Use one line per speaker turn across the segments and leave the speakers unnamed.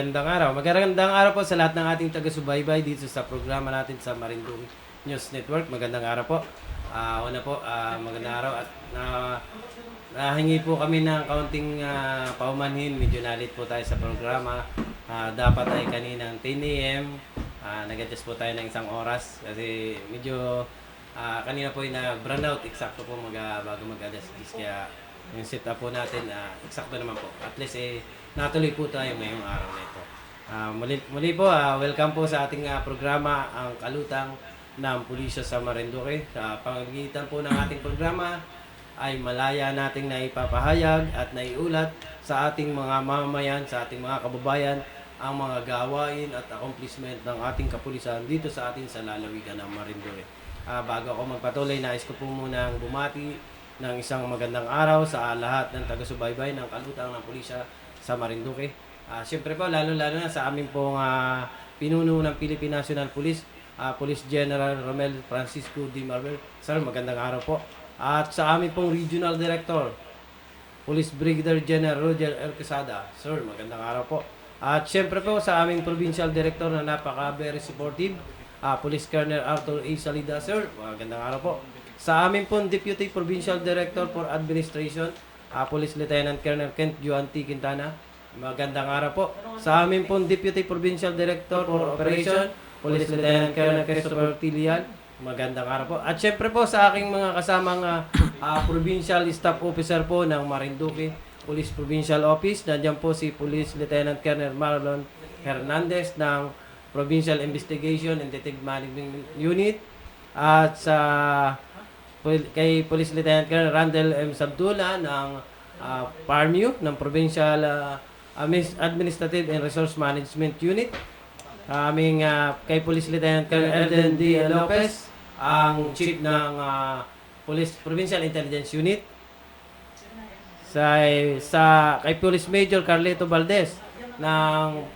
Magandang araw po sa lahat ng ating taga-subaybay dito sa programa natin sa Marinduque News Network. Magandang araw po. Magandang araw at nahingi po kami ng kaunting paumanhin. Medyo nalit po tayo sa programa. Dapat ay kaninang 10 a.m. Nag-adjust po tayo ng isang oras kasi medyo kanina po yung na-burnout. Eksakto po bago mag-adjust. Kaya yung setup po natin, eksakto naman po. At least natuloy po tayo ngayong araw na ito. Muli po, welcome po sa ating programa, ang Kalutang ng Pulisya sa Marinduque. Sa pamamagitan po ng ating programa ay malaya nating naipapahayag at naiulat sa ating mga mamamayan, sa ating mga kababayan, ang mga gawain at accomplishment ng ating kapulisan dito sa atin sa lalawigan ng Marinduque. Bago ako magpatuloy, nais ko po munang bumati ng isang magandang araw sa lahat ng taga-subaybay ng Kalutang ng Pulisya sa Marinduque. Siyempre po, lalo-lalo na sa aming pong pinuno ng Philippine National Police, Police General Romel Francisco D. Marvel. Sir, magandang araw po. At sa aming pong Regional Director, Police Brigadier General Roger R. Quesada. Sir, magandang araw po. At siyempre po sa aming Provincial Director na very supportive, Police Colonel Arthur A. Salida. Sir, magandang araw po. Sa aming pong Deputy Provincial Director for Administration, Police Lieutenant Colonel Kent Juan T. Quintana. Magandang araw po. Sa aming pong Deputy Provincial Director for Operation, Police Lieutenant Colonel Christopher Tilian. Magandang araw po. At syempre po sa aking mga kasamang Provincial Staff Officer po ng Marinduque Police Provincial Office. Nandiyan po si Police Lieutenant Colonel Marlon Hernandez ng Provincial Investigation and Detective Management Unit. At kay Police Lieutenant Colonel Randall M. Sabdula ng PARMU ng Provincial Administrative and Resource Management Unit. Kay Police Lieutenant Colonel Elden D. Lopez, ang Chief ng Police Provincial Intelligence Unit. Kay Police Major Carleto Valdez ng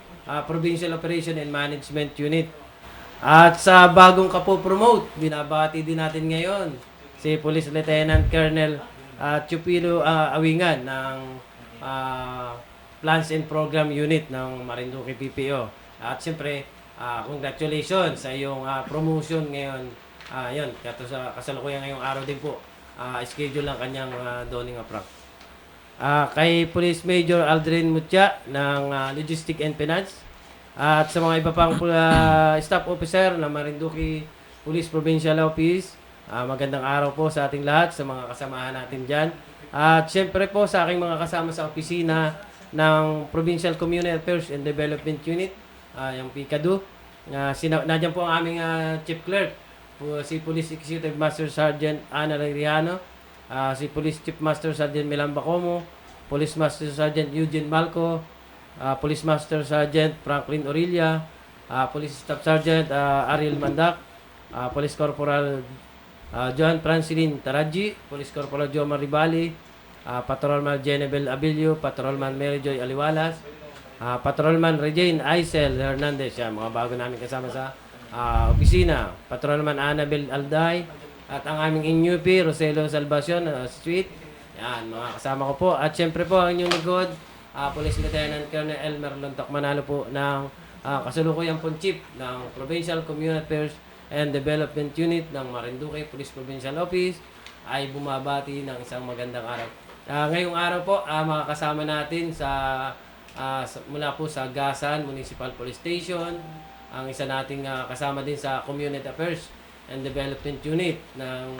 Provincial Operation and Management Unit. At sa bagong kapo-promote, binabati din natin ngayon si Police Lieutenant Colonel Chupilo Awingan ng Plans and Program Unit ng Marinduque PPO. At siyempre, congratulations sa iyong promotion ngayon. Yun, kasalukuyan ngayong araw din po. Schedule lang kanyang donning of rank. Kay Police Major Aldrin Mutya ng Logistics and Finance. At sa mga iba pang staff officer ng Marinduque Police Provincial Office, magandang araw po sa ating lahat, sa mga kasamahan natin dyan. At syempre po sa aking mga kasama sa opisina ng Provincial Community Affairs and Development Unit, yung PICADU. Nandiyan po ang aming Chief Clerk, si Police Executive Master Sergeant Ana Lariano, si Police Chief Master Sergeant Milan Bacomo, Police Master Sergeant Eugene Malco, Police Master Sergeant Franklin Orilla, Police Staff Sergeant Ariel Mandak, Police Corporal John Francilin Taraji, Police Corporal Jomar Ribali, Patrolman Jenebel Abilio, Patrolman Mary Joy Aliwalas, Patrolman Regine Aisel Hernandez, yan, mga bago namin kasama sa opisina, Patrolman Annabel Alday, at ang aming INUP, Roselo Salvacion, Street, yan, mga kasama ko po. At syempre po, ang inyong likod, Police Lieutenant Colonel Elmer Lontok Manalo po ng kasalukuyang pong Chief ng Provincial Community Affairs and Development Unit ng Marinduque Police Provincial Office, ay bumabati ng isang magandang araw. Ngayong araw po, makakasama natin mula po sa Gasan Municipal Police Station, ang isa nating kasama din sa Community Affairs and Development Unit ng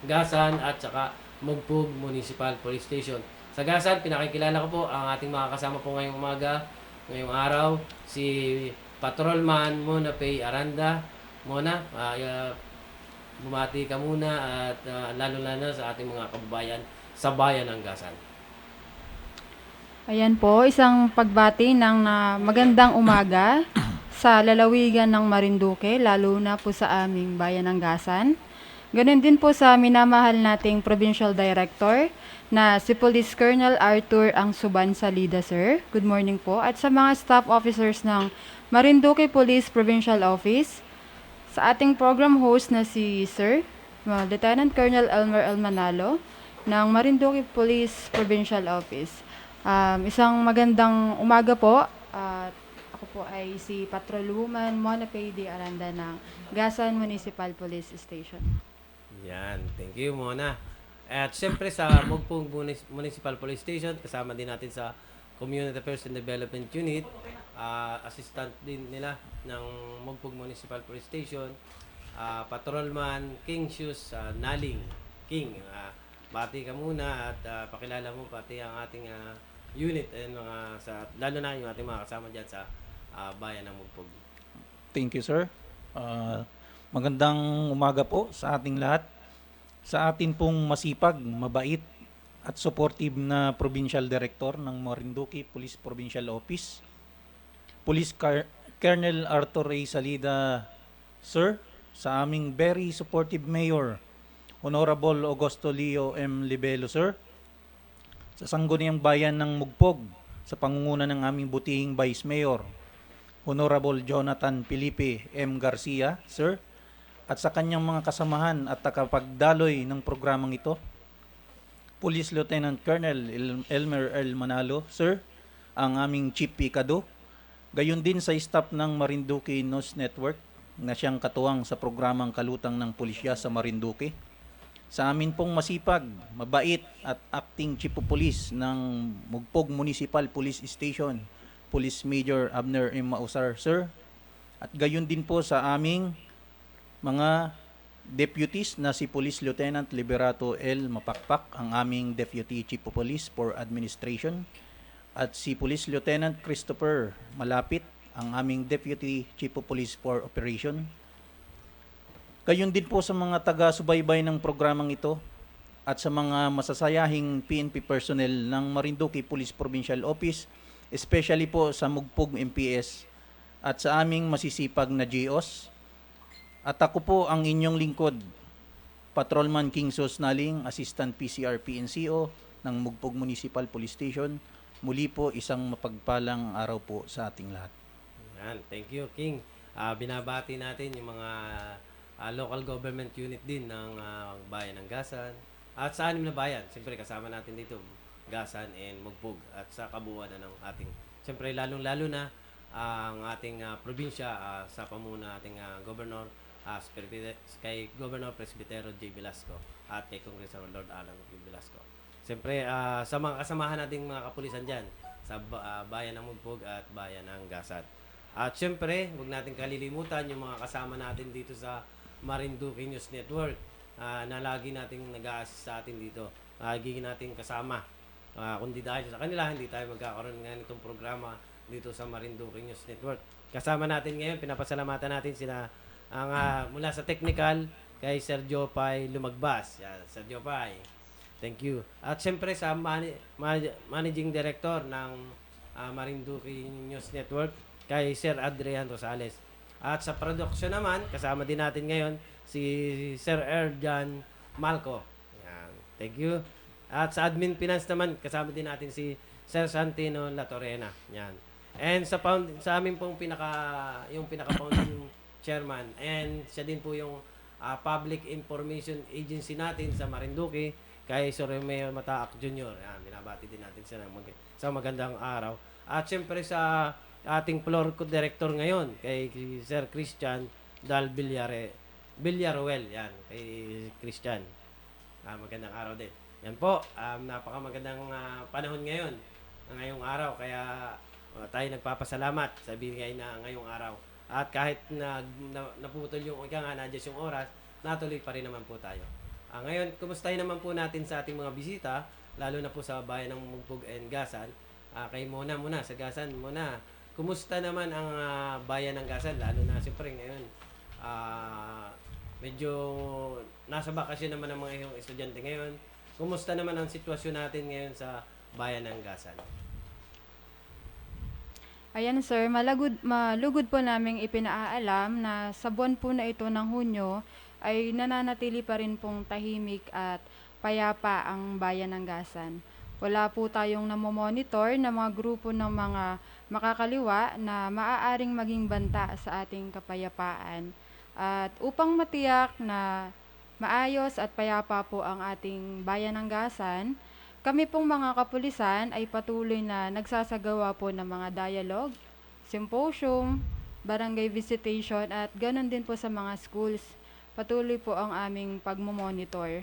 Gasan at saka Mugpug Municipal Police Station. Sa Gasan, pinakikilala ko po ang ating mga kasama po ngayong umaga, ngayong araw, si Patrolman Mona Pay Aranda. Mona, bumati ka muna at lalo-lalo sa ating mga kababayan sa bayan ng Gasan.
Ayan po, isang pagbati ng magandang umaga sa lalawigan ng Marinduque, lalo na po sa aming bayan ng Gasan. Ganun din po sa minamahal nating Provincial Director na si Police Colonel Arthur Angsuban Salida, sir. Good morning po. At sa mga staff officers ng Marinduque Police Provincial Office, sa ating program host na si Sir Lieutenant Colonel Elmer L. Manalo ng Marinduque Police Provincial Office. Isang magandang umaga po. Ako po ay si Patrolwoman Mona Payde Aranda ng Gasan Municipal Police Station.
Yan, thank you Mona. At syempre sa Mugpong Municipal Police Station, kasama din natin sa Community Affairs and Development Unit, assistant din nila ng Mugpong Municipal Police Station, Patrolman King Shoes Naling King. Bati ka muna at pakilala mo pati ang ating unit and mga lalo na yung ating mga kasama diyan sa bayan ng Mugpog.
Thank you, sir. Magandang umaga po sa ating lahat. Sa atin pong masipag, mabait at supportive na Provincial Director ng Marinduque Police Provincial Office, Colonel Arthur A. Salida, sir, sa aming very supportive Mayor, Honorable Augusto Leo M. Libelo, sir, sa sangguniang bayan ng Mugpog, sa pangunguna ng aming butihing Vice Mayor, Honorable Jonathan Felipe M. Garcia, sir, at sa kanyang mga kasamahan at takapagdaloy ng programang ito, Police Lieutenant Colonel Elmer L. Manalo, sir, ang aming Chief Picado, gayon din sa staff ng Marinduque News Network na siyang katuwang sa programang Kalutang ng Pulisya sa Marinduque, sa amin pong masipag, mabait at acting Chief of Police ng Mugpog Municipal Police Station, Police Major Abner M. Mausar, sir, at gayon din po sa aming mga deputies na si Police Lieutenant Liberato L. Mapakpak, ang aming Deputy Chief of Police for Administration, at si Police Lieutenant Christopher Malapit, ang aming Deputy Chief of Police for Operation. Gayon din po sa mga taga-subaybay ng programang ito at sa mga masasayahing PNP personnel ng Marinduque Police Provincial Office, especially po sa Mugpog MPS at sa aming masisipag na GOs. At ako po ang inyong lingkod, Patrolman King Sos Naling, Assistant PCR PNCO ng Mugpog Municipal Police Station. Muli po isang mapagpalang araw po sa ating lahat.
Yan, thank you King. Binabati natin yung mga local government unit din ng bayan ng Gasan at sa 6 na bayan. Siyempre kasama natin dito Gasan and Mugpog at sa kabuuan na ng ating, siyempre lalong-lalo na ang ating probinsya sa pamumuno ating Governor kay Governor Presbitero J. Velasco at kay Congressman Lord Alan J. Velasco. Siyempre sa mga kasamahan nating mga kapulisan dyan sa bayan ng Mugpog at bayan ng Gasan. At siyempre, huwag natin kalilimutan yung mga kasama natin dito sa Marinduque News Network na lagi nating nag-a-assist sa atin dito. Lagi nating kasama. Kundi dahil sa kanila, hindi tayo magkakaroon nga nitong programa dito sa Marinduque News Network. Kasama natin ngayon, pinapasalamatan natin sila mula sa technical kay Sir Jopay Lumagbas. Yan, Sir Jopay. Thank you. At siyempre sa Managing Director ng Marinduque News Network kay Sir Adrian Rosales. At sa production naman, kasama din natin ngayon si Sir Erjan Malco. Yan. Thank you. At sa Admin Finance naman, kasama din natin si Sir Santino Latorena. Yan. And sa amin pong pinaka-founding chairman, and siya din po yung Public Information Agency natin sa Marinduque, kay Sir Romeo Mataak Jr. Yan, binabati din natin siya sa magandang araw. At siyempre sa ating floor director ngayon, kay Sir Christian Dal Villaruel. Yan, kay Christian. Magandang araw din. Yan po, napakamagandang panahon ngayon, ngayong araw. Kaya tayo nagpapasalamat sa binigay na ngayong araw. At kahit naputol yung na-adjust yung oras, natuloy pa rin naman po tayo. Ngayon, kumustahin naman po natin sa ating mga bisita, lalo na po sa bayan ng Mugpog and Gasan. Kay Mona muna, sa Gasan muna. Kumusta naman ang bayan ng Gasan, lalo na siyempre ngayon, medyo nasa bakasyon naman ang mga estudyante ngayon. Kumusta naman ang sitwasyon natin ngayon sa bayan ng Gasan?
Ayan sir, malugod po naming ipinaalam na sa buwan po na ito ng Hunyo ay nananatili pa rin pong tahimik at payapa ang bayan ng Gasan. Wala po tayong namomonitor na mga grupo ng mga makakaliwa na maaaring maging banta sa ating kapayapaan. At upang matiyak na maayos at payapa po ang ating bayan ng Gasan, kami pong mga kapulisan ay patuloy na nagsasagawa po ng mga dialogue, symposium, barangay visitation at ganon din po sa mga schools. Patuloy po ang aming pagmomonitor.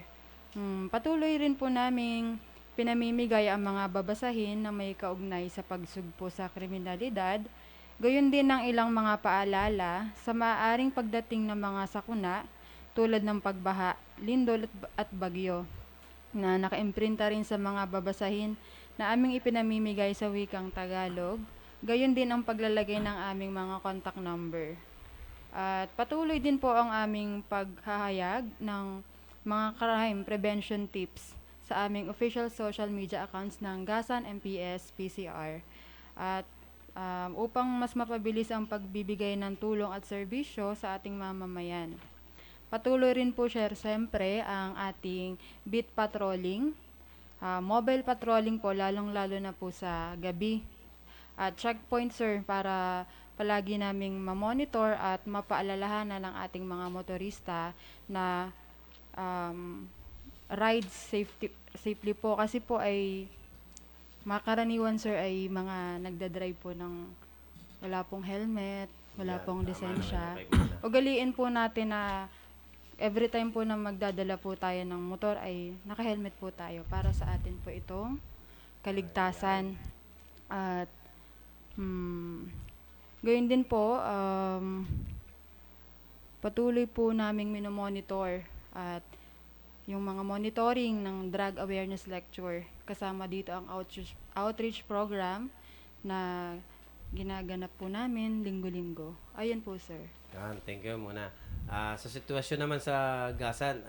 Patuloy rin po naming pinamimigay ang mga babasahin na may kaugnay sa pagsugpo sa kriminalidad. Gayon din ang ilang mga paalala sa maaaring pagdating ng mga sakuna tulad ng pagbaha, lindol at bagyo na nakaimprinta rin sa mga babasahin na aming ipinamimigay sa wikang Tagalog. Gayon din ang paglalagay ng aming mga contact number. At patuloy din po ang aming paghahayag ng mga crime prevention tips sa aming official social media accounts ng Gasan MPS PCR. At upang mas mapabilis ang pagbibigay ng tulong at serbisyo sa ating mamamayan. Patuloy rin po siyempre ang ating beat patrolling, mobile patrolling po lalong-lalo na po sa gabi. At checkpoint sir para palagi naming mamonitor at mapaalalahanan ng ating mga motorista na ride safely po kasi po ay makaraniwan sir ay mga nagdadrive po ng wala pong helmet, wala
Yan,
pong
tama
lisensya.
naman yung kay Muna.
Ugaliin po natin na every time po na magdadala po tayo ng motor ay naka-helmet po tayo para sa atin po itong kaligtasan. At gayon din po, patuloy po naming minomonitor at yung mga monitoring ng drug awareness lecture. Kasama dito ang outreach program na ginaganap po namin linggo-linggo. Ayun po, sir.
Yan, thank you muna. Sa sitwasyon naman sa Gasan,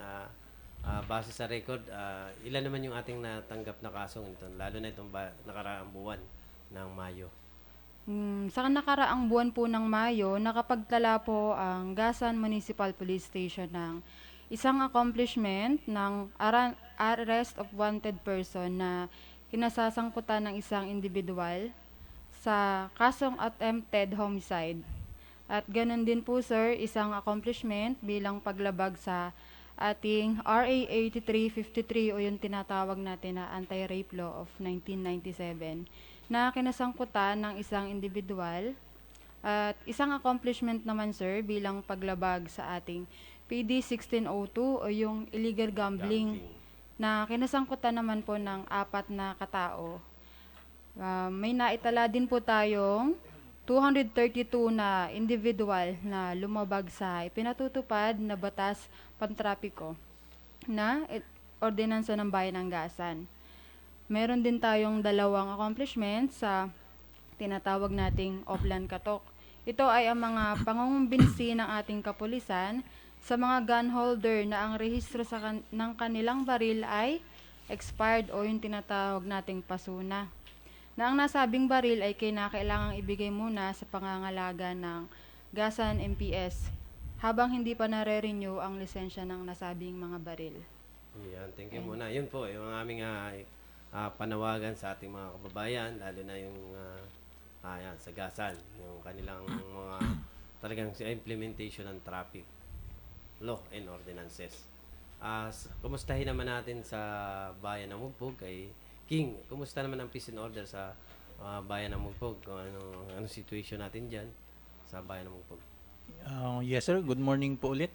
base sa record, ilan naman yung ating natanggap na kasong ito, lalo na itong nakaraang buwan ng Mayo?
Sa nakaraang buwan po ng Mayo, nakapagtala po ang Gasan Municipal Police Station ng isang accomplishment ng arrest of wanted person na kinasasangkutan ng isang individual sa kasong attempted homicide. At ganun din po sir, isang accomplishment bilang paglabag sa ating RA 8353 o yung tinatawag natin na Anti-Rape Law of 1997 na kinasangkutan ng isang individual. At isang accomplishment naman sir bilang paglabag sa ating PD 1602 o yung illegal gambling na kinasangkutan naman po ng 4 na katao. May naitala din po tayong 232 na individual na lumabag sa ipinatutupad na batas pantrapiko na ordinansa ng Bayan ng Gasan. Meron din tayong 2 accomplishments sa tinatawag nating Oplan Katok. Ito ay ang mga pangungumbinsi ng ating kapulisan sa mga gun holder na ang rehistro ng kanilang baril ay expired o yung tinatawag nating pasuna. Na ang nasabing baril ay kinakailangang ibigay muna sa pangangalaga ng Gasan MPS habang hindi pa nare-renew ang lisensya ng nasabing mga baril.
Yan, thank you muna. Yun po, yung aming panawagan sa ating mga kababayan, lalo na yung yan, sa Gasan, yung kanilang mga talagang implementation ng traffic law and ordinances. Kumustahin naman natin sa bayan ng Mugpog kay King. Kumusta naman ang peace and order sa bayan ng Mugpog? Kung ano situation natin dyan sa bayan ng Mugpog?
Yes sir, good morning po ulit.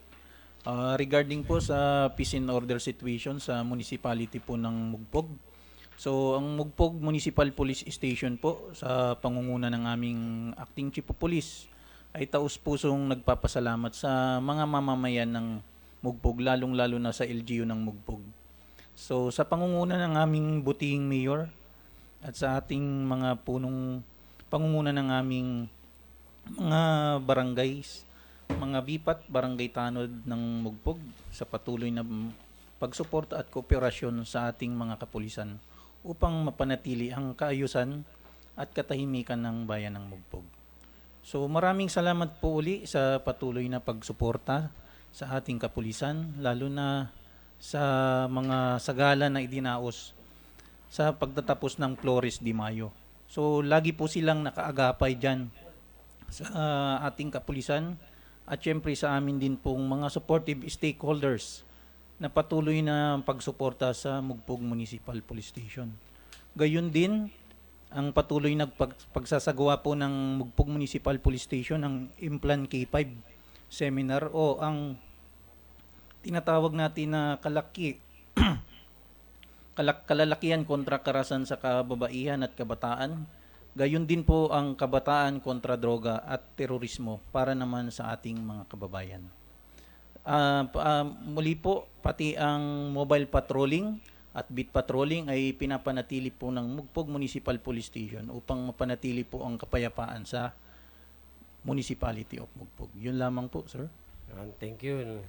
Regarding po sa peace and order situation sa municipality po ng Mugpog. So ang Mugpog Municipal Police Station po sa pangunguna ng aming Acting Chief of Police ay taus-pusong nagpapasalamat sa mga mamamayan ng Mugpog, lalong-lalo na sa LGU ng Mugpog. So sa pangunguna ng aming butihing mayor at sa ating mga pangunguna ng aming mga barangays, mga bipat, barangay tanod ng Mugpog sa patuloy na pagsuporta at kooperasyon sa ating mga kapulisan upang mapanatili ang kaayusan at katahimikan ng bayan ng Mugpog. So maraming salamat po uli sa patuloy na pagsuporta sa ating kapulisan, lalo na sa mga sagala na idinaos sa pagtatapos ng Flores de Mayo. So lagi po silang nakaagapay dyan sa ating kapulisan at syempre sa amin din pong mga supportive stakeholders na patuloy na pagsuporta sa Mugpog Municipal Police Station. Gayon din ang patuloy pagsasagawa po ng Mugpog Municipal Police Station ng Implan K5 seminar o ang tinatawag natin na kalalakihan kontra karahasan sa kababaihan at kabataan. Gayon din po ang kabataan kontra droga at terorismo para naman sa ating mga kababayan. Muli po, pati ang mobile patrolling at beat patrolling ay pinapanatili po ng Mugpog Municipal Police Station upang mapanatili po ang kapayapaan sa Municipality of Mugpog. Yun lamang po, sir.
Thank you,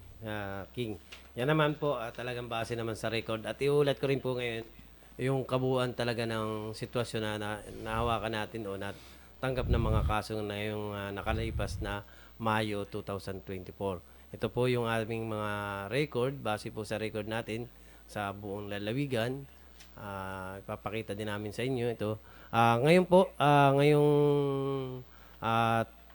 King. Yan naman po, talagang base naman sa record. At iulat ko rin po ngayon yung kabuuan talaga ng sitwasyon na nahawakan natin o natanggap ng mga kaso na yung nakalipas na Mayo 2024. Ito po yung aming mga record, base po sa record natin sa buong lalawigan. Ipapakita din namin sa inyo ito. Ngayon po, ngayong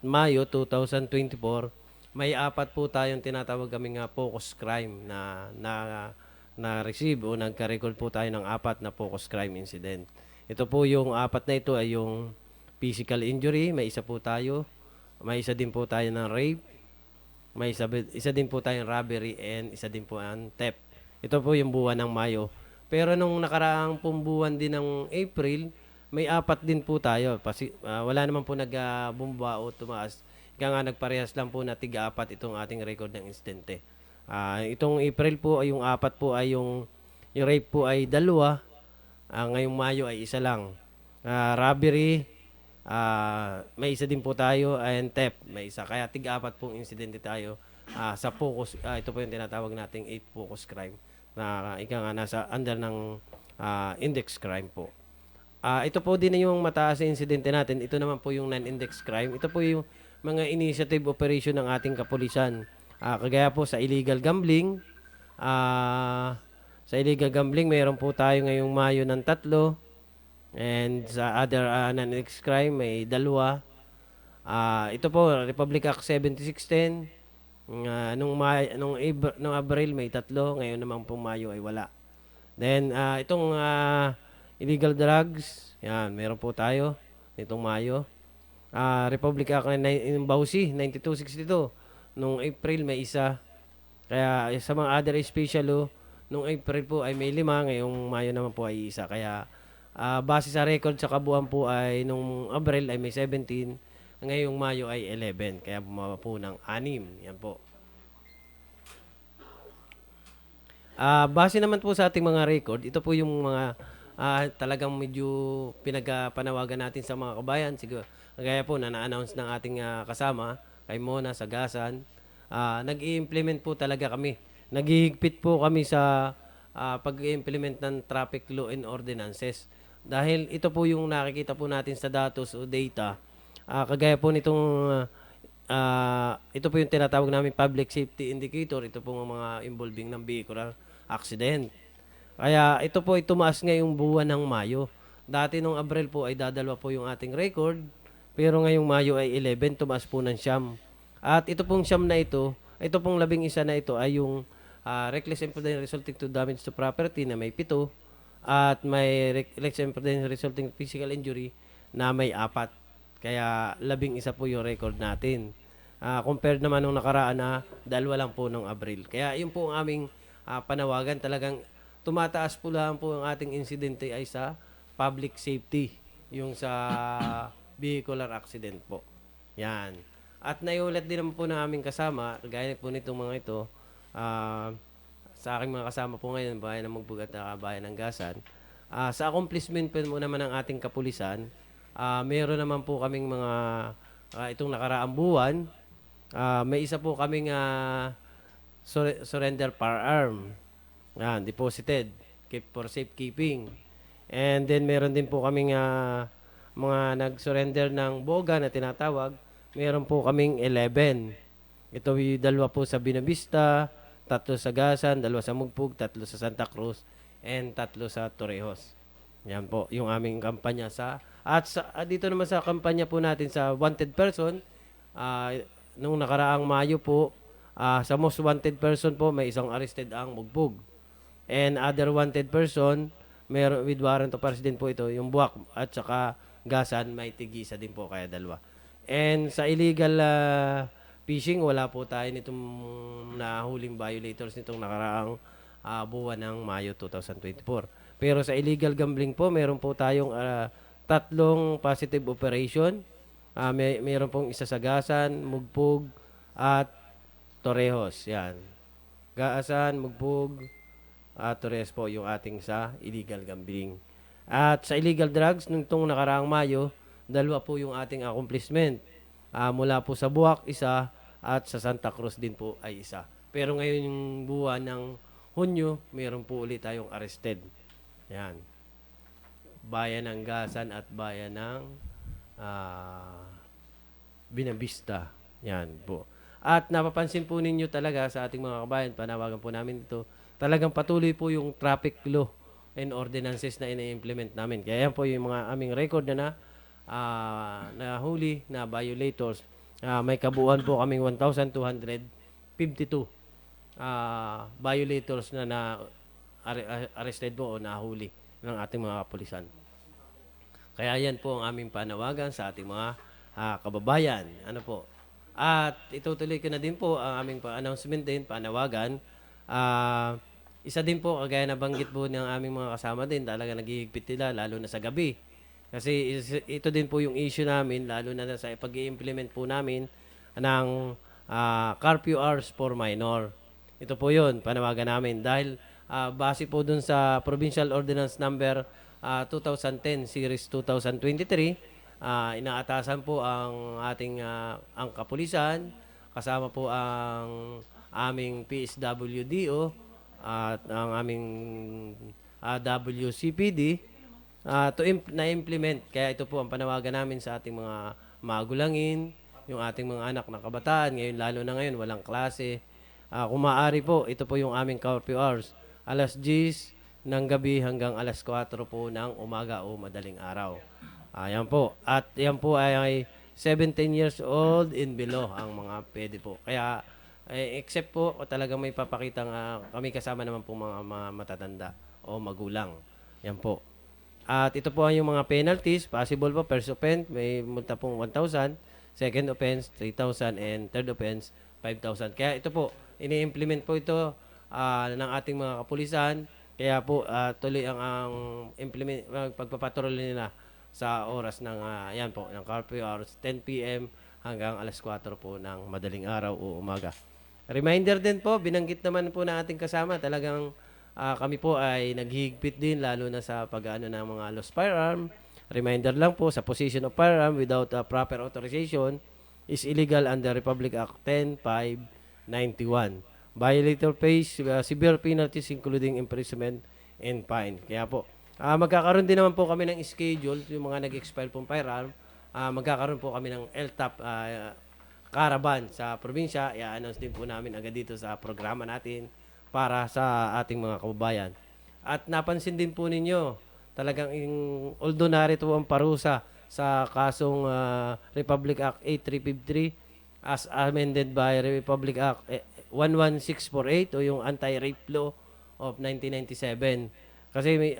Mayo 2024, may 4 po tayong tinatawag kaming focus crime na receive o nagka-record po tayo ng 4 na focus crime incident. Ito po yung 4 na ito ay yung physical injury, may isa po tayo, may isa din po tayo ng rape, may isa din po tayong robbery, and isa din po ang theft. Ito po yung buwan ng Mayo. Pero nung nakaraang pong buwan din ng April, may 4 din po tayo. Wala naman po nagbumba o tumaas. Kaya nga nagparehas lang po na tiga-4 itong ating record ng insidente. Itong April po ay yung 4 po ay yung rape po ay 2. Ngayong Mayo ay 1 lang. Robbery, may isa din po tayo, and theft, may isa. Kaya tiga-4 pong insidente tayo sa focus. Ito po yung tinatawag nating 8 focus crime na ika nga nasa under ng index crime po. Ito po din yung mataas na insidente natin. Ito naman po yung non-index crime. Ito po yung mga initiative operation ng ating kapulisan. Kagaya po sa illegal gambling. Sa illegal gambling, mayroon po tayo ngayong Mayo ng 3. And sa other non-index crime, may 2. Ito po, Republic Act 7610. Nung Abril, may 3. Ngayon naman po Mayo ay wala. Then, itong illegal drugs, yan, meron po tayo nitong Mayo. Republic Act ng Bausi, 9262. Nung April, may 1. Kaya sa mga other special law, nung April po ay may 5, ngayong Mayo naman po ay 1. Kaya base sa record sa kabuuan po ay nung April ay may 17, ngayong Mayo ay 11. Kaya bumaba po ng 6. Yan po. Base naman po sa ating mga record, ito po yung mga talagang medyo pinagpanawagan natin sa mga kabayan. Siguro, gaya po na na-announce ng ating kasama, kay Mona Sagasan, nag-i-implement po talaga kami. Naghihigpit po kami sa pag-i-implement ng traffic law and ordinances. Dahil ito po yung nakikita po natin sa datos o data. Kagaya po nitong, ito po yung tinatawag namin public safety indicator. Ito po ang mga involving ng vehicular accident. Kaya ito po ay tumaas ngayong buwan ng Mayo. Dati nung Abril po ay 2 po yung ating record. Pero ngayong Mayo ay 11, tumaas po ng 9. At ito pong 9 na ito pong 11 na ito ay yung reckless imprudence resulting to damage to property na may 7. At may reckless imprudence resulting physical injury na may 4. Kaya 11 po yung record natin. Compared naman nung nakaraan na 2 lang po nung Abril. Kaya yun po ang aming panawagan. Talagang tumataas po lang po ang ating insidente ay sa public safety. Yung sa vehicular accident po. Yan. At naiulat din naman po ng aming kasama, gaya po nitong mga ito, sa aking mga kasama po ngayon, bayan ng Magbug at bayan ng Gasan, sa accomplishment po naman ng ating kapulisan, meron naman po kaming mga, itong nakaraang buwan, may isa po kaming surrender firearm. Yan, deposited, kept for safekeeping. And then meron din po kaming mga nag-surrender ng boga na tinatawag, meron po kaming 11. Ito yung 2 po sa Binavista, 3 sa Gasan, 2 sa Mugpog, 3 sa Santa Cruz, and 3 sa Torrijos. Yan po yung aming kampanya dito naman sa kampanya po natin sa wanted person, nung nakaraang Mayo po, sa most wanted person po, may isang arrested ang Mugpog. And other wanted person, meron with warrant of arrest din po ito, yung buwak at saka gasan may tigisa din po kaya dalawa. And sa illegal fishing, wala po tayo nitong nahuling violators nitong nakaraang buwan ng Mayo 2024. Pero sa illegal gambling po, meron po tayong 3 positive operation. Meron pong isa sa Gasan, Mugpog, at Torrejos. Yan. Gaasan, Mugpog, at Torrejos po yung ating sa illegal gambling. At sa illegal drugs, nung itong nakaraang Mayo, 2 po yung ating accomplishment. Mula po sa Buwak, isa, at sa Santa Cruz din po ay isa. Pero ngayon yung buwan ng Hunyo, meron po ulit tayong arrested. Yan. Bayan ng Gasan at bayan ng Binabista. Yan po. At napapansin po ninyo talaga sa ating mga kabayan, panawagan po namin ito, talagang patuloy po yung traffic law and ordinances na ina-implement namin. Kaya yan po yung mga aming record na nahuli na violators. May kabuuan po kaming 1,252 violators na arrested po o nahuli ng ating mga kapulisan. Kaya yan po ang aming panawagan sa ating mga kababayan. Ano po? At itutuloy ko na din po ang aming announcement din, panawagan. Isa din po, kagaya na banggit po ng aming mga kasama din, talaga naghihigpit nila, lalo na sa gabi. Kasi ito din po yung issue namin, lalo na sa pag-i-implement po namin ng curfew hours for minor. Ito po yun, panawagan namin. Dahil base po dun sa Provincial Ordinance Number 2010 Series 2023, inaatasan po ang ating ang kapulisan, kasama po ang aming PSWDO at ang aming WCPD na-implement. Kaya ito po ang panawagan namin sa ating mga magulangin, yung ating mga anak na kabataan, ngayon lalo na ngayon walang klase. Kung maaari po, ito po yung aming curfew hours. Alas 10 ng gabi hanggang alas 4 po ng umaga o madaling araw. Ayan po. At yan po ay 17 years old and below ang mga pwede po. Kaya, except po, talagang may papakitang kami kasama naman po mga matatanda o magulang. Yan po. At ito po ang yung mga penalties. Possible po, first offense, may multa pong 1,000. Second offense, 3,000. And third offense, 5,000. Kaya ito po, ini-implement po ito ng ating mga kapulisan. Kaya po, tuloy ang pagpapatrol nila sa oras ng yan po, ng curfew hours, 10 p.m. hanggang alas 4 po ng madaling araw o umaga. Reminder din po, binanggit naman po na ating kasama, talagang kami po ay naghihigpit din, lalo na sa pag-ano ng mga lost firearm. Reminder lang po, sa possession of firearm without proper authorization is illegal under Republic Act 10.591. Violator pays severe penalties including imprisonment and fine. Kaya po, magkakaroon din naman po kami ng schedule, yung mga nag-expire pong firearm, magkakaroon po kami ng LTAP caravan sa probinsya. I-announce din po namin agad dito sa programa natin para sa ating mga kababayan. At napansin din po ninyo, talagang although narito ang parusa sa kasong Republic Act 8353 as amended by Republic Act 11648 o yung Anti-Rape Law of 1997. Kasi may,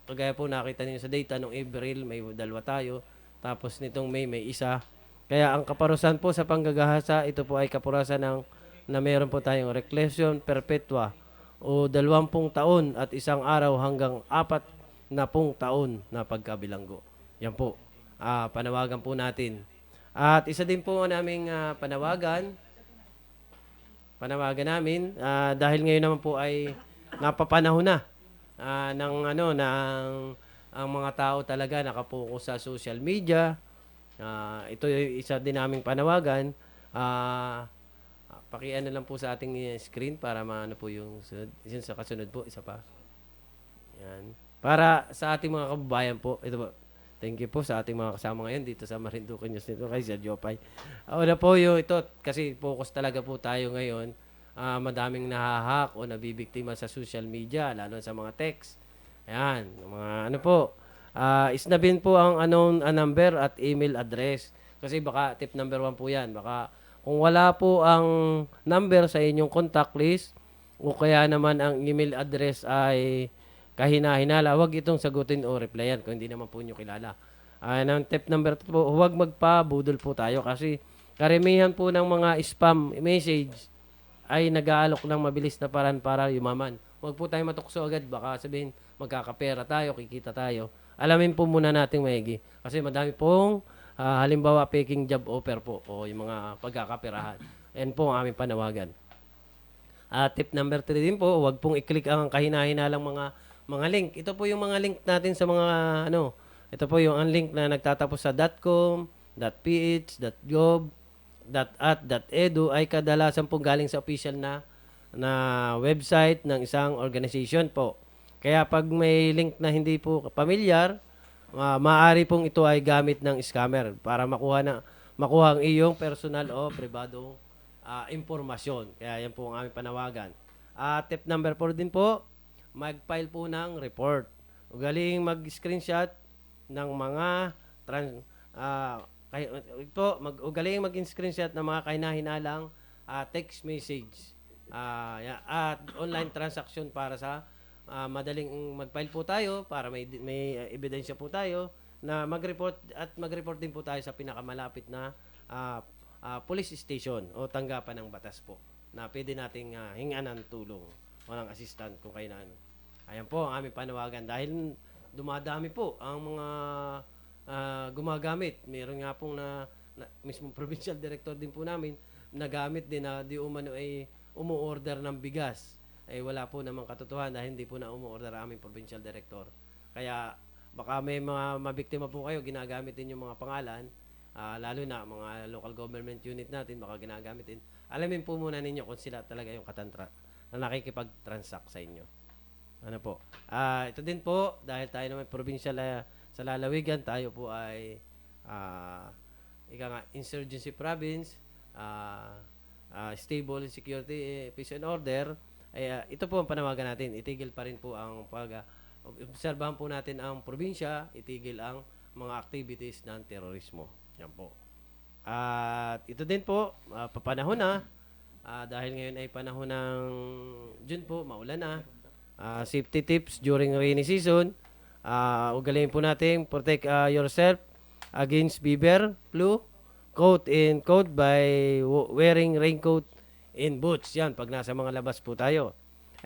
kagaya po nakita niyo sa data, nung April may 2 tayo, tapos nitong May may isa. Kaya ang kaparusahan po sa panggagahasa, ito po ay kaparusahan na meron po tayong reclusion perpetua o 20 taon at 1 araw hanggang 40 taon na pagkabilanggo. Yan po, panawagan po natin. At isa din po naming panawagan namin, dahil ngayon naman po ay napapanahon na ng ang mga tao talaga nakapokus sa social media. Ito isa din naming panawagan. Pakiano lang po sa ating screen para maano po yung sunod. Yun sa kasunod po, isa pa. Yan. Para sa ating mga kababayan po, ito po. Thank you po sa ating mga kasama ngayon dito sa Marinduque News nito kay Sir Jopay. Una po yung ito, kasi focus talaga po tayo ngayon. Madaming nahahak o nabibiktima sa social media, lalo sa mga text. Ayan, mga ano po. Isnabin po ang unknown number at email address. Kasi baka tip number 1 po yan. Baka kung wala po ang number sa inyong contact list o kaya naman ang email address ay kahina-hinala, huwag itong sagutin o replyan kung hindi naman po nyo kilala. Ang tip number 2 po, huwag magpabudol po tayo kasi karamihan po ng mga spam message ay nag-aalok ng mabilis na paraan para yumaman. Huwag po tayo matukso agad, baka sabihin magkakapera tayo, kikita tayo. Alamin po muna natin maigi kasi madami pong halimbawa faking job offer po o yung mga pagkakaperahan. Yan po ang aming panawagan. Tip number 3 din po, huwag pong i-click ang kahina-hinalang mga link. Ito po yung mga link natin sa mga ito po yung ang link na nagtatapos sa .com, .ph, .gov, .at, .edu ay kadalasan po galing sa official na website ng isang organization po. Kaya pag may link na hindi po pamilyar, maaari pong ito ay gamit ng scammer para makuha ang iyong personal o pribadong impormasyon. Kaya yan po ang aming panawagan. Tip number 4 din po, mag-file po ng report. Ugaling mag-screenshot ng mga ugaling mag-screenshot ng mga kahina-hinalang text message at online transaction para sa madaling mag-file po tayo para may ebidensya po tayo na mag-report din po tayo sa pinakamalapit na police station o tanggapan ng batas po na pwede nating hingan ng tulong o ng assistant kung kailangan. Ayan po ang aming panawagan dahil dumadami po ang mga gumagamit. Meron nga pong mismo provincial director din po namin nagamit din na di umano ay umu-order ng bigas. Ay wala po namang katotohanan dahil hindi po na umu-order ang aming provincial director. Kaya baka may mga mabiktima po kayo, ginagamit din yung mga pangalan, lalo na mga local government unit natin, baka ginagamit din. Alamin po muna ninyo kung sila talaga yung katantra na nakikipag-transact sa inyo. Ano po? Ito din po, dahil tayo naman provincial sa lalawigan, tayo po ay insurgency province, stable security, peace and order. Ito po ang panawagan natin. Itigil pa rin po ang obserbahan po natin ang probinsya, itigil ang mga activities ng terorismo. Yan po. At ito din po, papanahon na, dahil ngayon ay panahon ng June po, maulan na. Safety tips during rainy season. Ugaliin po natin, protect yourself against fever, flu, coat by wearing raincoat and boots. Yan, pag nasa mga labas po tayo.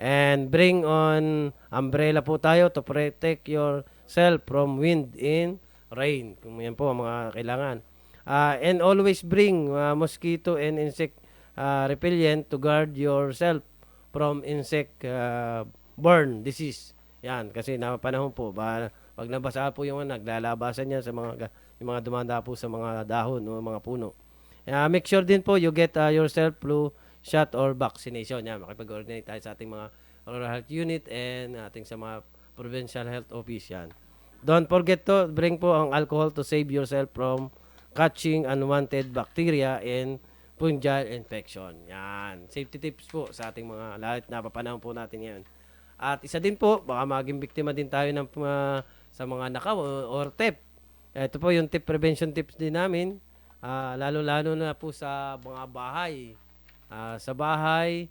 And bring on umbrella po tayo to protect yourself from wind and rain. Kung yan po ang mga kailangan. And always bring mosquito and insect repellent to guard yourself from insect borne disease. Yan, kasi napanahon po, pag nabasa po yung naglalabasan yan sa yung mga dumanda po sa mga dahon o mga puno. Make sure din po you get yourself flu shot or vaccination. Yan, makipag-coordinate tayo sa ating mga rural health unit and ating sa mga provincial health office. Yan. Don't forget to bring po ang alcohol to save yourself from catching unwanted bacteria and fungal infection. Yan. Safety tips po sa ating mga lahat na papanahon po natin ngayon. At isa din po, baka maging biktima din tayo ng sa mga nakaw or theft. Ito po yung prevention tips din namin. Lalo-lalo na po sa mga bahay. Sa bahay,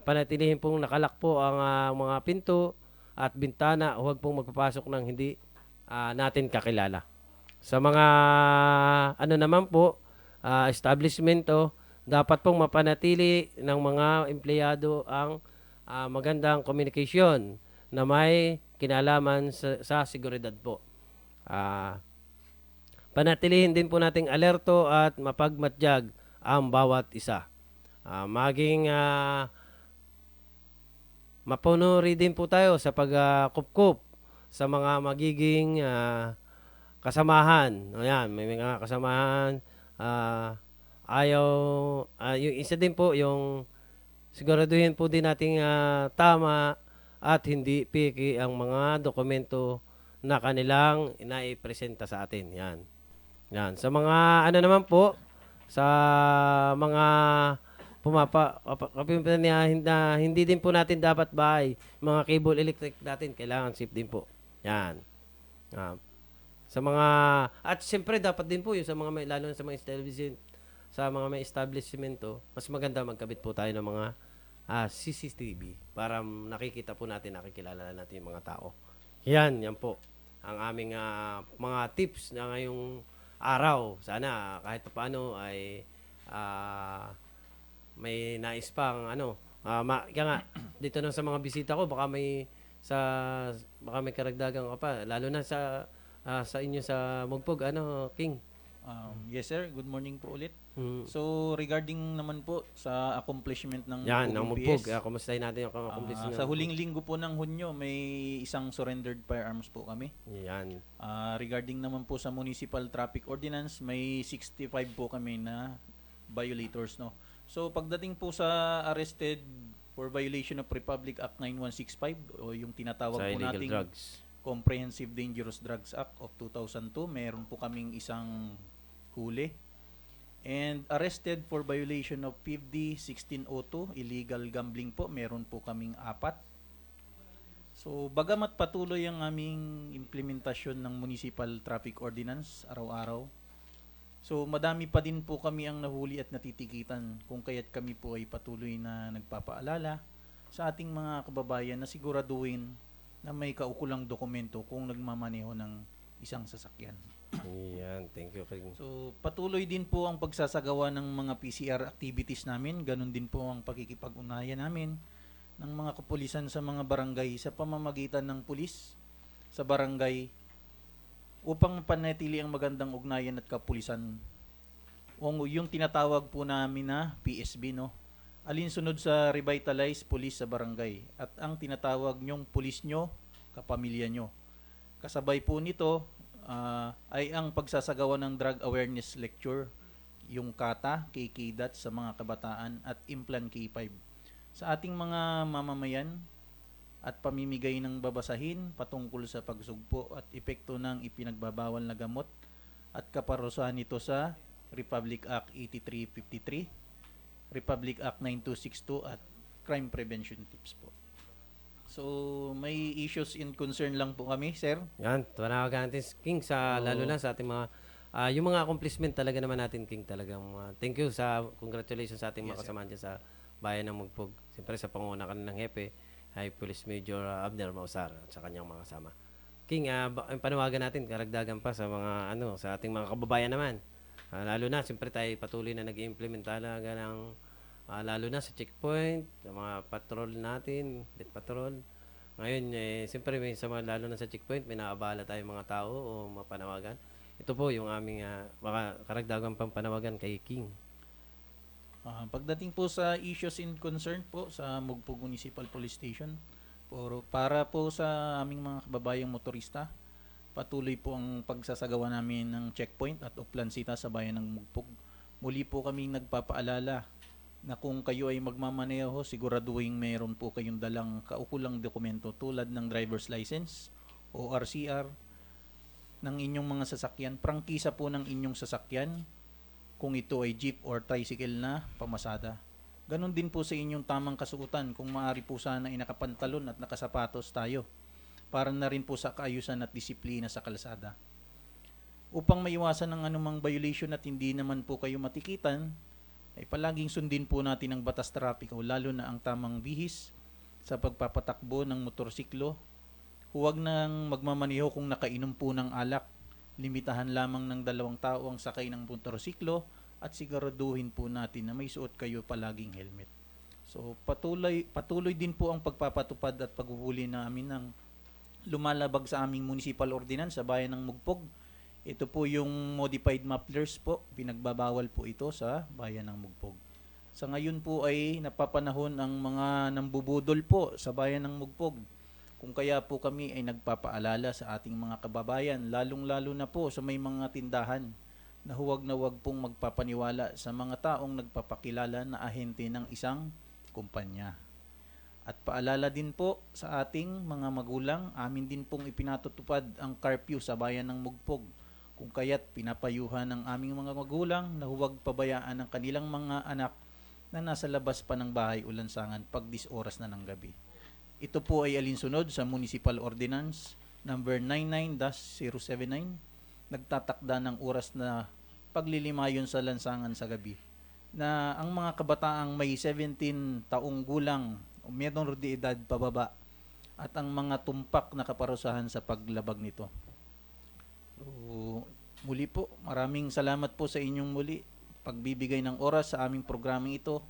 panatilihin pong nakalak po ang mga pinto at bintana. Huwag pong magpapasok ng hindi natin kakilala. Sa mga naman po, establishmento, dapat pong mapanatili ng mga empleyado ang magandang communication na may kinalaman sa seguridad po. Panatilihin din po nating alerto at mapagmatyag ang bawat isa. Maging mapunuri din po tayo sa pagkupkup sa mga magiging kasamahan. Ayan, may mga kasamahan yung isa din po yung siguraduhin po din nating tama at hindi piki ang mga dokumento na kanilang inaipresenta sa atin. Yan. Yan. Sa mga naman po, sa mga hindi din po natin dapat bahay, mga cable electric natin, kailangan safe din po. Yan. Sa mga, at siyempre dapat din po yung sa mga lalo na sa mga establishment, sa mga may establishmento, mas maganda magkabit po tayo ng mga CCTV para nakikita po natin, nakikilala natin yung mga tao. Yan po ang aming mga tips na ngayong araw. Sana kahit paano ay ah, may nais pang kaya nga dito na sa mga bisita ko sa baka may karagdagan ka pa lalo na sa inyo sa Mugpog King.
Yes sir, good morning po ulit.
Mm.
So regarding naman po sa accomplishment ng
Yan, ang
Mugpog
Mugpog. Kumustahin natin yung accomplishment.
sa huling linggo po ng Hunyo, may isang surrendered firearms po kami.
Yan.
Regarding naman po sa Municipal Traffic Ordinance, may 65 po kami na violators, no. So pagdating po sa arrested for violation of Republic Act 9165 o yung tinatawag
Sa
po
illegal
nating
drugs.
Comprehensive Dangerous Drugs Act of 2002, meron po kaming isang huli. And arrested for violation of PIVD 1602, illegal gambling po, meron po kaming 4. So, bagamat patuloy ang aming implementasyon ng Municipal Traffic Ordinance araw-araw, so madami pa din po kami ang nahuli at natitikitan kung kaya't kami po ay patuloy na nagpapaalala sa ating mga kababayan na siguraduhin na may kaukulang dokumento kung nagmamaneho ng isang sasakyan.
Yan, thank you King.
So, patuloy din po ang pagsasagawa ng mga PCR activities namin. Ganon din po ang pakikipag-ugnayan namin ng mga kapulisan sa mga barangay sa pamamagitan ng pulis sa barangay upang panatili ang magandang ugnayan at kapulisan. O yung tinatawag po namin na PSB, no? Alinsunod sa revitalize police sa barangay at ang tinatawag nyong pulis nyo, kapamilya nyo. Kasabay po nito ay ang pagsasagawa ng drug awareness lecture, yung KATA, KKDAT sa mga kabataan at Implan K5 sa ating mga mamamayan at pamimigay ng babasahin patungkol sa pagsugpo at epekto ng ipinagbabawal na gamot at kaparusahan nito sa Republic Act 8353, Republic Act 9262 at crime prevention tips po. So, may issues in concern lang po kami, sir.
Yan, tanawagan natin King lalo na sa ating mga yung mga accomplishment talaga naman natin King talagang thank you congratulations sa ating mga kasamahan dyan sa bayan ng Mugpog. Siyempre sa panguna ng Hepe, High Police Major Abner Mausar at sa kanyang mga kasama. King, ang panawagan natin karagdagan pa sa mga sa ating mga kababayan naman. Lalo na siyempre tayo patuloy na nag-i-implement talaga ng lalo na sa checkpoint, sa mga patrol natin, death patrol. Ngayon, siyempre lalo na sa checkpoint, may naabala tayong mga tao o mapanawagan. Ito po yung aming baka karagdagan pang panawagan kay King.
Pagdating po sa issues in concern po sa Mugpog Municipal Police Station, para po sa aming mga kababayang motorista, patuloy po ang pagsasagawa namin ng checkpoint at oplansita sa bayan ng Mugpog. Muli po kaming nagpapaalala na kung kayo ay magmamaneho, siguraduhin mayroon po kayong dalang kaukulang dokumento tulad ng driver's license o RCR ng inyong mga sasakyan, prangkisa po ng inyong sasakyan kung ito ay jeep or tricycle na pamasada. Ganon din po sa inyong tamang kasuotan kung maaari po sana ay nakapantalon at nakasapatos tayo para na rin po sa kaayusan at disiplina sa kalsada. Upang maiwasan ng anumang violation at hindi naman po kayo matikitan, ay palaging sundin po natin ang batas trapiko lalo na ang tamang bihis sa pagpapatakbo ng motorsiklo. Huwag nang magmamaneho kung nakainom po ng alak. Limitahan lamang ng 2 tao ang sakay ng motorsiklo at siguraduhin po natin na may suot kayo palaging helmet. So patuloy din po ang pagpapatupad at paghuhuli namin ng lumalabag sa aming municipal ordinance sa bayan ng Mugpog. Ito po yung modified mufflers po, pinagbabawal po ito sa bayan ng Mugpog. Sa ngayon po ay napapanahon ang mga nambubudol po sa bayan ng Mugpog. Kung kaya po kami ay nagpapaalala sa ating mga kababayan, lalong-lalo na po sa may mga tindahan, na huwag pong magpapaniwala sa mga taong nagpapakilala na ahente ng isang kumpanya. At paalala din po sa ating mga magulang, amin din pong ipinatutupad ang curfew sa bayan ng Mugpog. Kung kaya't pinapayuhan ng aming mga magulang na huwag pabayaan ang kanilang mga anak na nasa labas pa ng bahay o lansangan pag 10 oras na ng gabi. Ito po ay alinsunod sa Municipal Ordinance number 99-079, nagtatakda ng oras na paglilimayon sa lansangan sa gabi na ang mga kabataang may 17 taong gulang o menor de edad pababa at ang mga tumpak na kaparusahan sa paglabag nito. So, muli po, maraming salamat po sa inyong muli pagbibigay ng oras sa aming programang ito.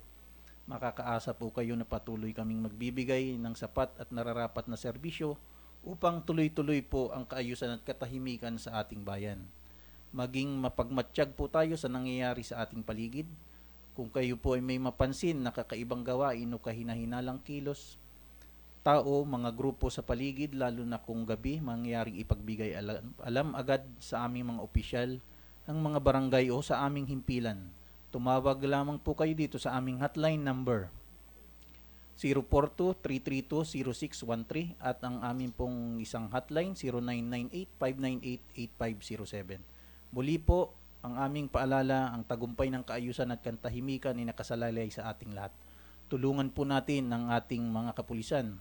Makakaasa po kayo na patuloy kaming magbibigay ng sapat at nararapat na serbisyo upang tuloy-tuloy po ang kaayusan at katahimikan sa ating bayan. Maging mapagmatsyag po tayo sa nangyayari sa ating paligid. Kung kayo po ay may mapansin na kakaibang gawain o kahina-hinalang kilos, tao, mga grupo sa paligid, lalo na kung gabi, mangyaring ipagbigay alam agad sa aming mga opisyal ng mga barangay o sa aming himpilan. Tumawag lamang po kayo dito sa aming hotline number 042-332-0613 at ang aming pong isang hotline 0998-598-8507. Muli po, ang aming paalala, ang tagumpay ng kaayusan at katahimikan ay nakasalalay sa ating lahat. Tulungan po natin ang ating mga kapulisan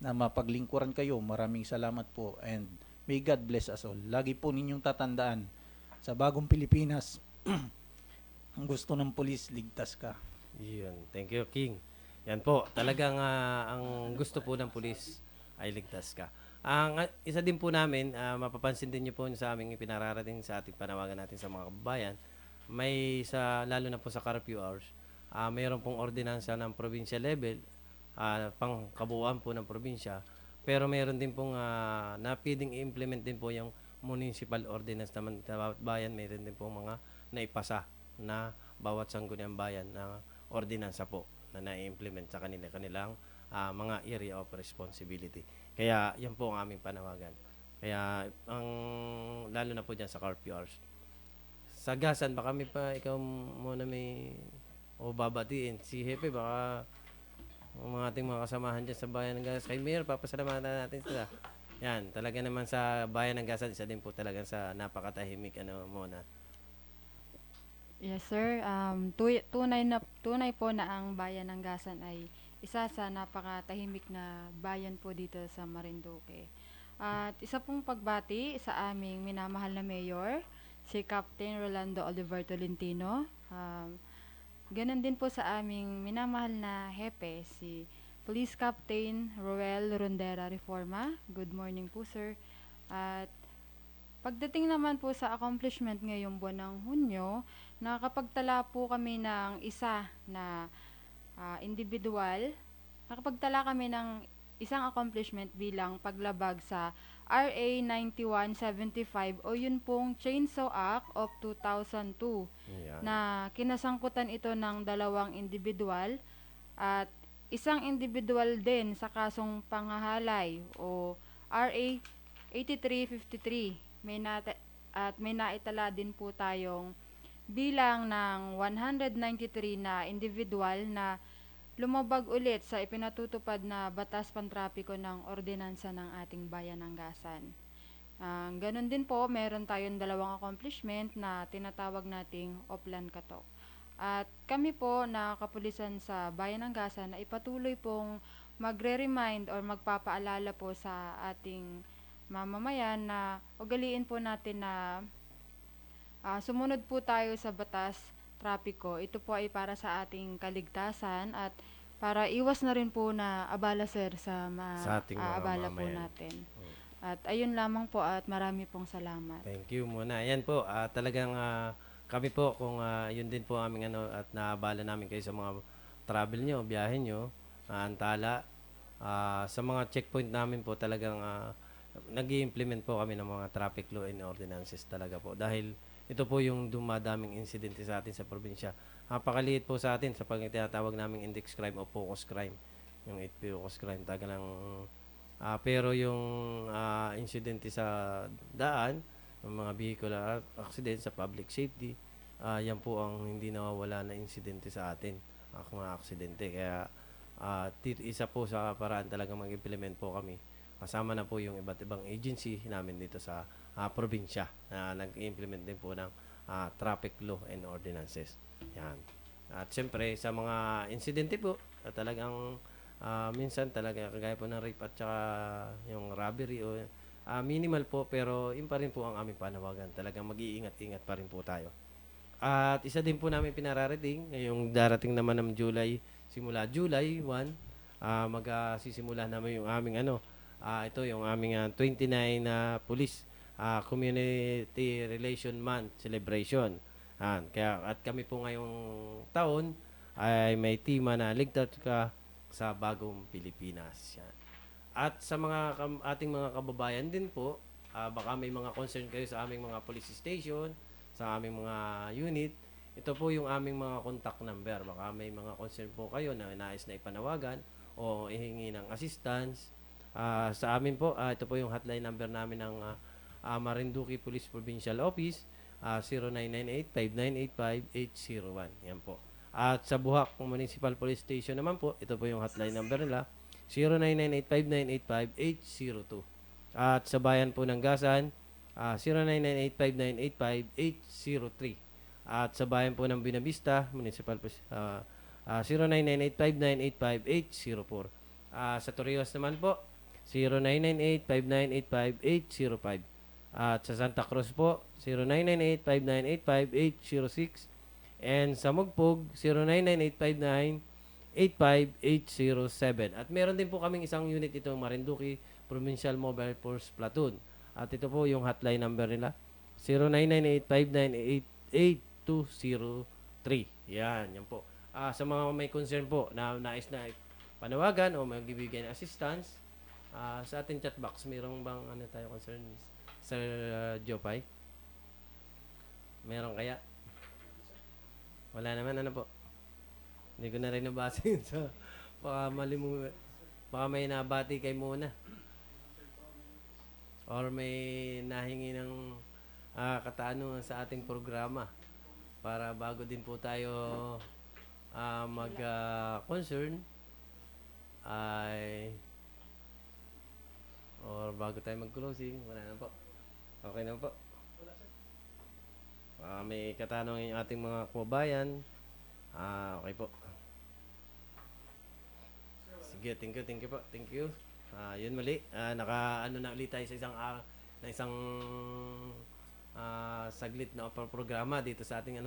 na mapaglingkuran kayo. Maraming salamat po and may God bless us all. Lagi po ninyong tatandaan, sa bagong Pilipinas, ang gusto ng pulis, ligtas ka.
Yun. Thank you, King. Yan po. Talagang ang gusto po ng pulis ay ligtas ka. Ang isa din po namin, mapapansin din niyo po sa aming ipinararating sa ating panawagan natin sa mga kababayan, may lalo na po sa curfew hours, mayroon pong ordinansa ng provincial level, pang kabuuan po ng probinsya, pero mayroon din pong na pwedeng i-implement din po yung municipal ordinance naman sa bawat bayan. Mayroon din pong mga naipasa na bawat sangguniang bayan na ordinansa po na na-implement sa kanilang mga area of responsibility. Kaya yan po ang aming panawagan. Kaya lalo na po dyan sa curfew hours. Sa gasan, baka ikaw muna may babatiin. Si Hepe, baka ang mga ating mga kasamahan dyan sa bayan ng Gasan. Kay Mayor, papasalamatan natin sila. Yan, talaga naman sa bayan ng Gasan, isa din po talaga sa napakatahimik muna.
Yes, sir. Tunay po na ang bayan ng Gasan ay isa sa napakatahimik na bayan po dito sa Marinduque. At isa pong pagbati sa aming minamahal na mayor, si Captain Rolando Oliver Tolentino. Ganon din po sa aming minamahal na hepe, si Police Captain Roel Rondera Reforma. Good morning po, sir. At pagdating naman po sa accomplishment ngayong buwan ng Hunyo, nakakapagtala po kami ng isa na individual. Nakapagtala kami ng isang accomplishment bilang paglabag sa RA 9175 o yun pong Chainsaw Act of 2002
Yan.
na kinasangkutan ito ng dalawang individual at isang individual din sa kasong panghahalay o RA 8353. May naitala din po tayong bilang ng 193 na individual na lumabag ulit sa ipinatutupad na batas pantrapiko ng ordinansa ng ating bayan ng Gasan. Ganun din po, meron tayong dalawang accomplishment na tinatawag nating Oplan Katok. At kami po na kapulisan sa bayan ng Gasan ay patuloy pong magre-remind or magpapaalala po sa ating mamamayan na ugaliin po natin na sumunod po tayo sa batas trapiko. Ito po ay para sa ating kaligtasan at para iwas na rin po na abala, sir, sa
Sa ating mga
abala po
mamayan.
natin. At ayun lamang po at marami pong salamat.
Thank you muna. Yan po, talagang kami po kung yun din po aming at naabala namin kayo sa mga travel nyo, biyahe nyo, antala. Sa mga checkpoint namin po talagang nag-i-implement po kami ng mga traffic law and ordinances talaga po. Dahil ito po yung dumadaming insidente sa atin sa probinsya. Napakaliit po sa atin sa pag-tinatawag naming index crime o focus crime. Yung 8 focus crime. Talagang pero yung insidente sa daan, yung mga vehicular accident sa public safety, yan po ang hindi nawawala na insidente sa atin, ang mga aksidente. Kaya isa po sa paraan talaga mag-implement po kami. Kasama na po yung iba't ibang agency namin dito sa probinsya na nag-implement din po ng traffic law and ordinances. Yan. At siyempre sa mga insidente po, talagang minsan talaga kagaya po ng rape at saka yung robbery o minimal po pero yun pa rin po ang aming panawagan. Talagang mag-iingat-ingat pa rin po tayo. At isa din po namin pinararating ngayong darating naman ng simula July 1, magsisimula naman yung aming ito yung aming 29 na police community relation month celebration. Kaya at kami po ngayong taon ay may tema na ligtas ka sa bagong Pilipinas. Yan. At sa ating mga kababayan din po, baka may mga concern kayo sa aming mga police station, sa aming mga unit, ito po yung aming mga contact number. Baka may mga concern po kayo na nais na ipanawagan o ihingi ng assistance. Sa amin po, ito po yung hotline number namin ng Marinduque Police Provincial Office, 0998-5985-801. Yan po. At sa Buhak Municipal Police Station naman po, ito po yung hotline number nila, 0998-5985-802. At sa bayan po ng Gasan, 0998-5985-803. At sa bayan po ng Binavista, Municipal 0998-5985-804. Sa Torrijos naman po, 0998-5985-805. At sa Santa Cruz po, 0998-5985-806. And sa Mugpog, 0998-5985-807. At meron din po kaming isang unit ito, Marinduque Provincial Mobile Force Platoon. At ito po yung hotline number nila, 0998-598-8203. Yan po. Sa mga may concern po na nais na panawagan o magbibigay ng assistance, sa ating chat box, mayroong bang tayo concern, Sir Jopay? Meron kaya? Wala naman, po? Hindi ko na rin nabasa yun. So, baka may nabati kay muna. Or may nahingi ng katanungan sa ating programa para bago din po tayo mag-concern or bago tayo mag-closing, wala na po. Okay na po. May katanungan yung ating mga kababayan. Okay po. Sige, thank you po. Thank you. Yun muli. Na ulit tayo sa isang saglit na programa dito sa ating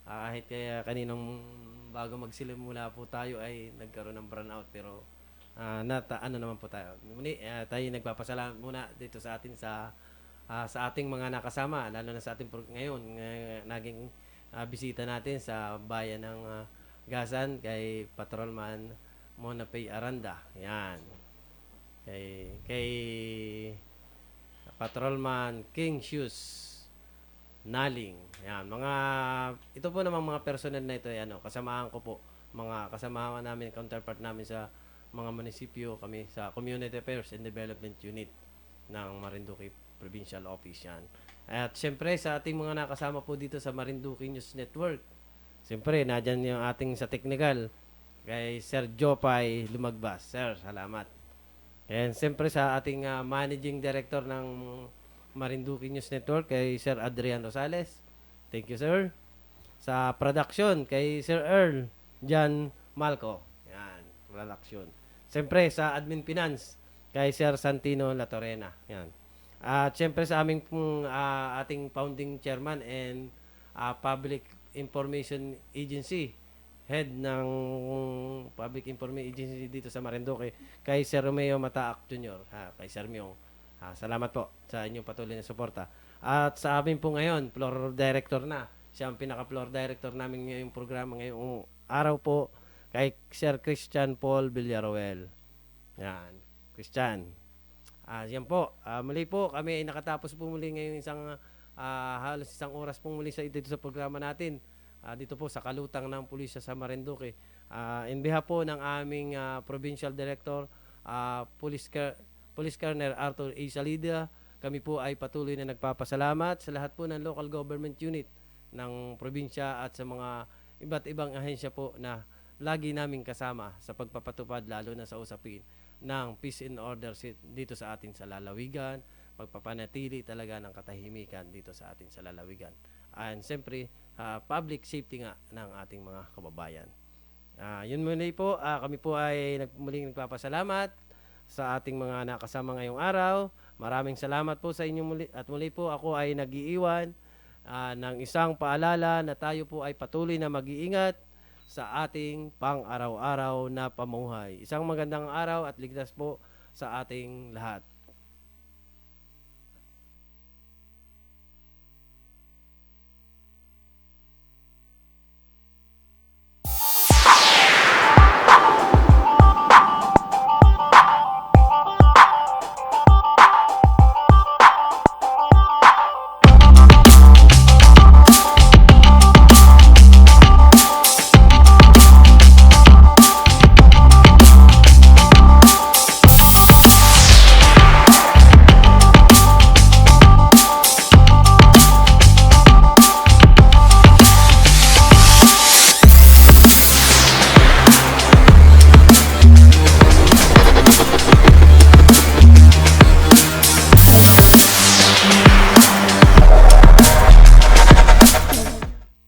kahit kaya kaninang bago magsilimula po tayo ay nagkaroon ng burnout, pero naman po tayo. Muli, tayo nagpapasalamat muna dito sa ating mga nakasama, lalo na sa ating ngayon naging bisita natin sa bayan ng Gasan kay Patrolman Monapay Aranda. Yan. Kay Patrolman King Shoes Naling. Yan, ito po namang mga personal na ito, kasamahan ko po, mga kasamahan namin, counterpart namin sa mga munisipyo, kami sa Community Affairs and Development Unit ng Marinduque Provincial Office. Yan. At syempre sa ating mga nakasama po dito sa Marinduque News Network, syempre nadyan yung ating sa technical kay Sir Jopay Lumagbas. Sir, salamat. And syempre sa ating managing director ng Marinduque News Network kay Sir Adrian Rosales. Thank you, sir. Sa production kay Sir Earl Jan Malco. Yan, production. Siyempre sa admin finance kay Sir Santino Latorena. Yan. At siyempre sa ating founding chairman and public information agency, head ng public information agency dito sa Marinduque kay Sir Romeo Mataak Jr. Kay Sir Myong. Salamat po sa inyong patuloy na suporta. At sa amin po ngayon, floor director na. Siya ang pinaka-floor director namin ngayong programa ngayong araw po kay Sir Christian Paul Villaruel. Yan, Christian. Yan po. Muli po, kami ay nakatapos po muli ngayon halos isang oras po muli dito sa programa natin. Dito po sa kalutang ng pulisya sa Marinduque. In behalf po ng aming Provincial Director, Police Colonel Arthur A. Salida, kami po ay patuloy na nagpapasalamat sa lahat po ng local government unit ng probinsya at sa mga iba't ibang ahensya po na lagi namin kasama sa pagpapatupad lalo na sa usapin ng peace and order dito sa atin sa lalawigan, pagpapanatili talaga ng katahimikan dito sa atin sa lalawigan. And siyempre, public safety nga ng ating mga kababayan. Yun muli po, kami po ay muling nagpapasalamat sa ating mga nakasama ngayong araw. Maraming salamat po sa inyo muli. At muli po ako ay nag-iiwan ng isang paalala na tayo po ay patuloy na mag-iingat sa ating pang-araw-araw na pamuhay. Isang magandang araw at ligtas po sa ating lahat.